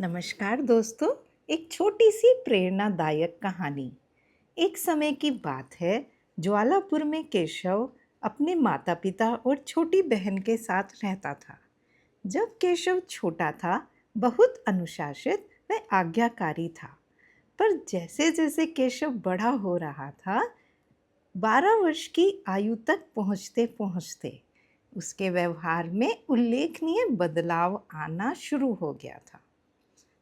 नमस्कार दोस्तों। एक छोटी सी प्रेरणादायक कहानी। एक समय की बात है। ज्वालापुर में केशव अपने माता पिता और छोटी बहन के साथ रहता था। जब केशव छोटा था, बहुत अनुशासित व आज्ञाकारी था। पर जैसे जैसे केशव बड़ा हो रहा था, 12 वर्ष की आयु तक पहुँचते पहुँचते उसके व्यवहार में उल्लेखनीय बदलाव आना शुरू हो गया था।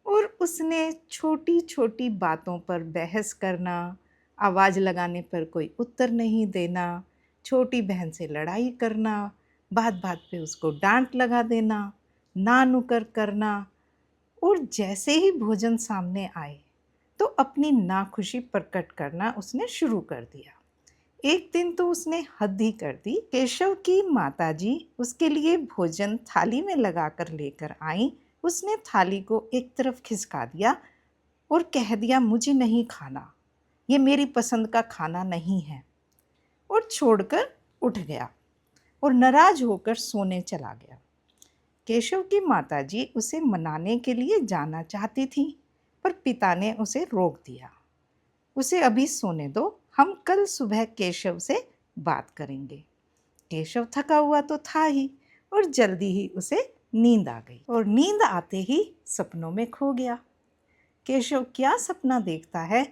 और उसने छोटी छोटी बातों पर बहस करना, आवाज़ लगाने पर कोई उत्तर नहीं देना, छोटी बहन से लड़ाई करना, बात बात पे उसको डांट लगा देना, ना नुकर करना। और जैसे ही भोजन सामने आए तो अपनी नाखुशी प्रकट करना उसने शुरू कर दिया। एक दिन तो उसने हद ही कर दी। केशव की माताजी उसके लिए भोजन थाली में लगाकर लेकर आई। उसने थाली को एक तरफ खिसका दिया और कह दिया, मुझे नहीं खाना, ये मेरी पसंद का खाना नहीं है, और छोड़कर उठ गया और नाराज होकर सोने चला गया। केशव की माताजी उसे मनाने के लिए जाना चाहती थी, पर पिता ने उसे रोक दिया। उसे अभी सोने दो, हम कल सुबह केशव से बात करेंगे। केशव थका हुआ तो था ही, और जल्दी ही उसे नींद आ गई और नींद आते ही सपनों में खो गया। केशव क्या सपना देखता है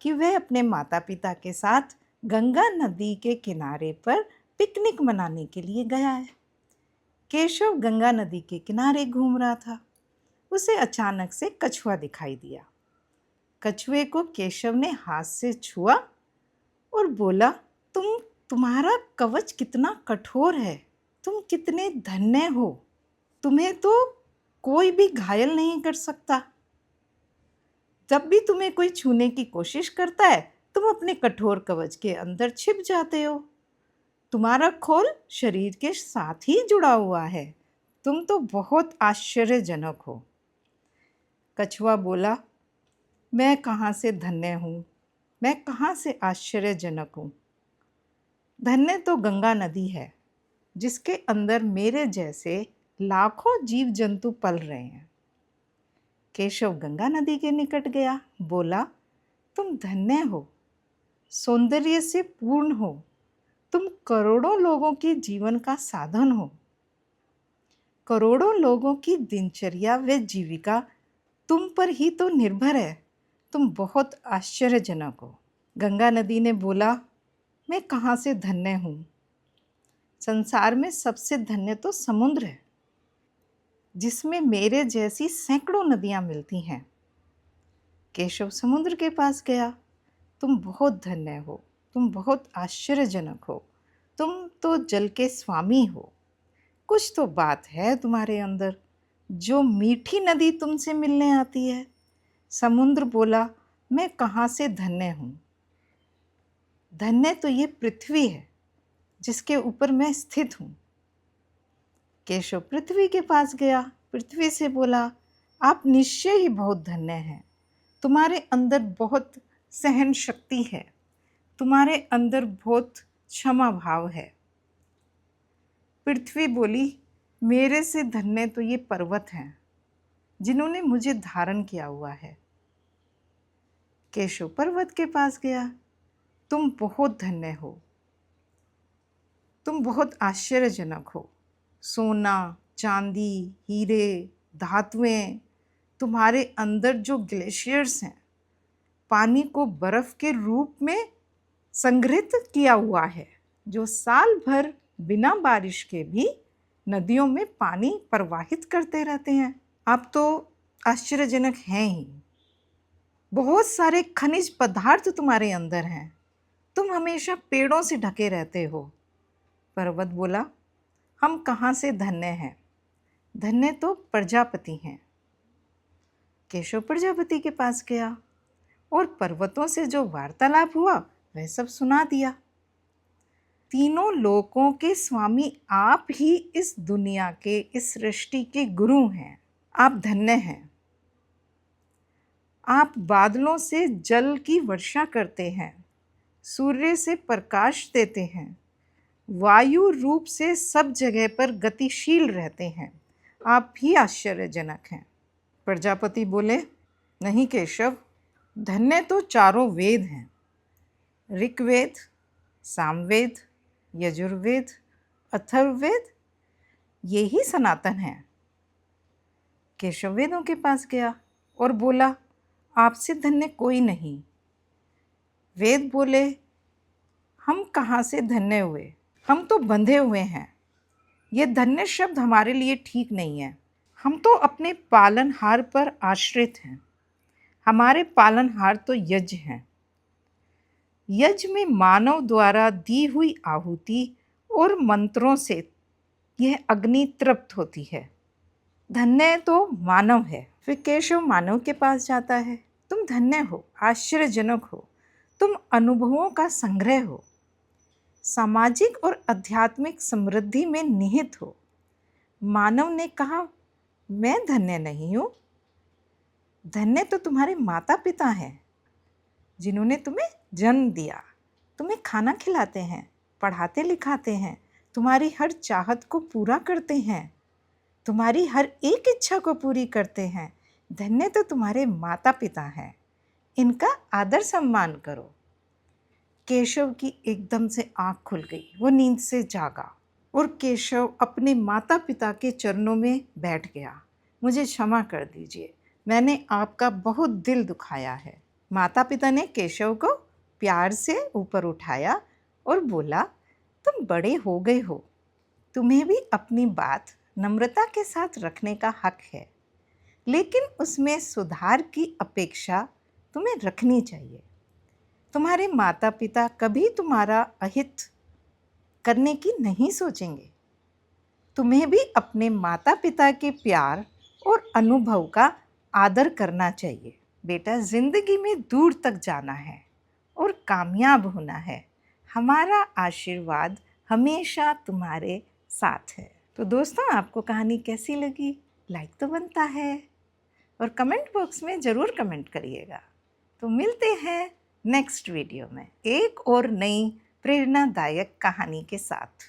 कि वह अपने माता पिता के साथ गंगा नदी के किनारे पर पिकनिक मनाने के लिए गया है। केशव गंगा नदी के किनारे घूम रहा था। उसे अचानक से कछुआ दिखाई दिया। कछुए को केशव ने हाथ से छुआ और बोला, तुम्हारा कवच कितना कठोर है, तुम कितने धन्य हो, तुम्हें तो कोई भी घायल नहीं कर सकता। जब भी तुम्हें कोई छूने की कोशिश करता है, तुम अपने कठोर कवच के अंदर छिप जाते हो। तुम्हारा खोल शरीर के साथ ही जुड़ा हुआ है, तुम तो बहुत आश्चर्यजनक हो। कछुआ बोला, मैं कहाँ से धन्य हूँ, मैं कहाँ से आश्चर्यजनक हूँ। धन्य तो गंगा नदी है, जिसके अंदर मेरे जैसे लाखों जीव जंतु पल रहे हैं। केशव गंगा नदी के निकट गया, बोला, तुम धन्य हो, सौंदर्य से पूर्ण हो, तुम करोड़ों लोगों के जीवन का साधन हो। करोड़ों लोगों की दिनचर्या व जीविका तुम पर ही तो निर्भर है, तुम बहुत आश्चर्यजनक हो। गंगा नदी ने बोला, मैं कहाँ से धन्य हूँ, संसार में सबसे धन्य तो समुद्र है, जिसमें मेरे जैसी सैकड़ों नदियाँ मिलती हैं। केशव समुद्र के पास गया, तुम बहुत धन्य हो, तुम बहुत आश्चर्यजनक हो, तुम तो जल के स्वामी हो, कुछ तो बात है तुम्हारे अंदर, जो मीठी नदी तुमसे मिलने आती है। समुद्र बोला, मैं कहाँ से धन्य हूँ, धन्य तो ये पृथ्वी है, जिसके ऊपर मैं स्थित हूँ। केशव पृथ्वी के पास गया, पृथ्वी से बोला, आप निश्चय ही बहुत धन्य हैं, तुम्हारे अंदर बहुत सहन शक्ति है, तुम्हारे अंदर बहुत क्षमा भाव है। पृथ्वी बोली, मेरे से धन्य तो ये पर्वत हैं, जिन्होंने मुझे धारण किया हुआ है। केशव पर्वत के पास गया, तुम बहुत धन्य हो, तुम बहुत आश्चर्यजनक हो, सोना, चांदी, हीरे, धातुएं, तुम्हारे अंदर जो ग्लेशियर्स हैं, पानी को बर्फ के रूप में संग्रहित किया हुआ है, जो साल भर बिना बारिश के भी नदियों में पानी प्रवाहित करते रहते हैं। आप तो आश्चर्यजनक हैं ही। बहुत सारे खनिज पदार्थ तुम्हारे अंदर हैं, तुम हमेशा पेड़ों से ढके रहते हो। पर्वत बोला, हम कहाँ से धन्य हैं, धन्य तो प्रजापति हैं। केशव प्रजापति के पास गया और पर्वतों से जो वार्तालाप हुआ वह सब सुना दिया। तीनों लोकों के स्वामी आप ही इस दुनिया के, इस सृष्टि के गुरु हैं, आप धन्य हैं। आप बादलों से जल की वर्षा करते हैं, सूर्य से प्रकाश देते हैं, वायु रूप से सब जगह पर गतिशील रहते हैं, आप भी आश्चर्यजनक हैं। प्रजापति बोले, नहीं केशव, धन्य तो चारों वेद हैं, ऋग्वेद, सामवेद, यजुर्वेद, अथर्ववेद, ये ही सनातन है। केशव वेदों के पास गया और बोला, आपसे धन्य कोई नहीं। वेद बोले, हम कहाँ से धन्य हुए, हम तो बंधे हुए हैं। ये धन्य शब्द हमारे लिए ठीक नहीं है। हम तो अपने पालनहार पर आश्रित हैं। हमारे पालनहार तो यज्ञ हैं। यज्ञ में मानव द्वारा दी हुई आहुति और मंत्रों से यह अग्नि तृप्त होती है। धन्य तो मानव है। फिर केशव मानव के पास जाता है। तुम धन्य हो, आश्चर्यजनक हो, तुम अनुभवों का संग्रह हो, सामाजिक और आध्यात्मिक समृद्धि में निहित हो। मानव ने कहा, मैं धन्य नहीं हूँ। धन्य तो तुम्हारे माता पिता हैं, जिन्होंने तुम्हें जन्म दिया, तुम्हें खाना खिलाते हैं, पढ़ाते लिखाते हैं, तुम्हारी हर चाहत को पूरा करते हैं, तुम्हारी हर एक इच्छा को पूरी करते हैं। धन्य तो तुम्हारे माता पिता हैं, इनका आदर सम्मान करो। केशव की एकदम से आँख खुल गई, वो नींद से जागा और केशव अपने माता पिता के चरणों में बैठ गया। मुझे क्षमा कर दीजिए, मैंने आपका बहुत दिल दुखाया है। माता पिता ने केशव को प्यार से ऊपर उठाया और बोला, तुम बड़े हो गए हो, तुम्हें भी अपनी बात नम्रता के साथ रखने का हक है, लेकिन उसमें सुधार की अपेक्षा तुम्हें रखनी चाहिए। तुम्हारे माता पिता कभी तुम्हारा अहित करने की नहीं सोचेंगे। तुम्हें भी अपने माता पिता के प्यार और अनुभव का आदर करना चाहिए। बेटा, जिंदगी में दूर तक जाना है और कामयाब होना है। हमारा आशीर्वाद हमेशा तुम्हारे साथ है। तो दोस्तों, आपको कहानी कैसी लगी? लाइक तो बनता है और कमेंट बॉक्स में ज़रूर कमेंट करिएगा। तो मिलते हैं नेक्स्ट वीडियो में एक और नई प्रेरणादायक कहानी के साथ।